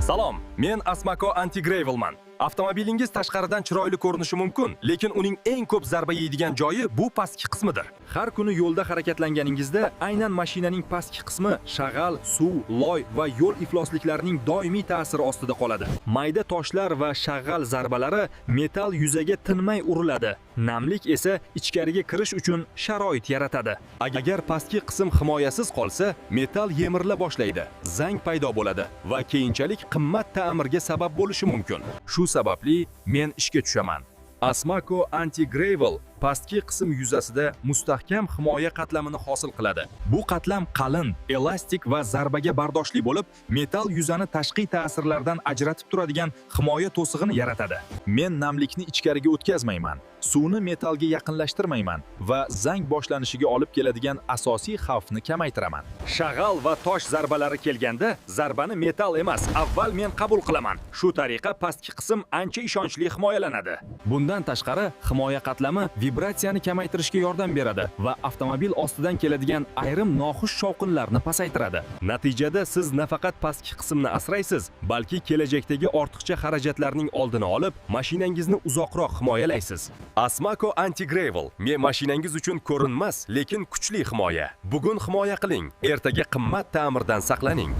Salom, men Asmako Anti-Gravelman. Avtomobilingiz tashqaridan chiroyli ko'rinishi mumkin, lekin uning eng ko'p zarba yeydigan joyi bu pastki qismidir. Har kuni yo'lda harakatlanganingizda aynan mashinaning pastki qismi shag'al, suv, loy va yo'l iflosliklarining doimiy ta'siri ostida qoladi. Mayda toshlar va shag'al zarbalari metal yuzaga tinmay uriladi. Namlik esa ichkariga kirish uchun sharoit yaratadi. Agar pastki qism himoyasiz qolsa, metal yemirila boshlaydi, zang paydo bo'ladi va keyinchalik qimmat ta'mirga sabab bo'lishi mumkin. Shu sababli men ishga tushaman. Asmako Anti-Gravel pastki qism yuzasida mustahkam himoya qatlamini hosil qiladi. Bu qatlam qalin, elastik va zarbaga bardoshli bo'lib, metal yuzani tashqi ta'sirlardan ajratib turadigan himoya to'sig'ini yaratadi. Men namlikni ichkariga o'tkazmayman, suvni metalga yaqinlashtirmayman va zang boshlanishiga olib keladigan asosiy xavfni kamaytiraman. Shag'al va tosh zarbalari kelganda, zarbani metal emas, avval men qabul qilaman. Shu tariqa pastki qism ancha ishonchli himoyalanadi. Bundan tashqari, himoya qatlami vibratsiyani kamaytirishga yordam beradi va avtomobil ostidan keladigan ayrim noxush shovqinlarni pasaytiradi. Natijada siz nafaqat pastki qismni asraysiz, balki kelajakdagi ortiqcha xarajatlarning oldini olib, mashinangizni uzoqroq himoyalaysiz. Asmako Anti-Gravel men mashinangiz uchun ko'rinmas, lekin kuchli himoya. Bugun himoya qiling, ertaga qimmat ta'mirdan saqlaning.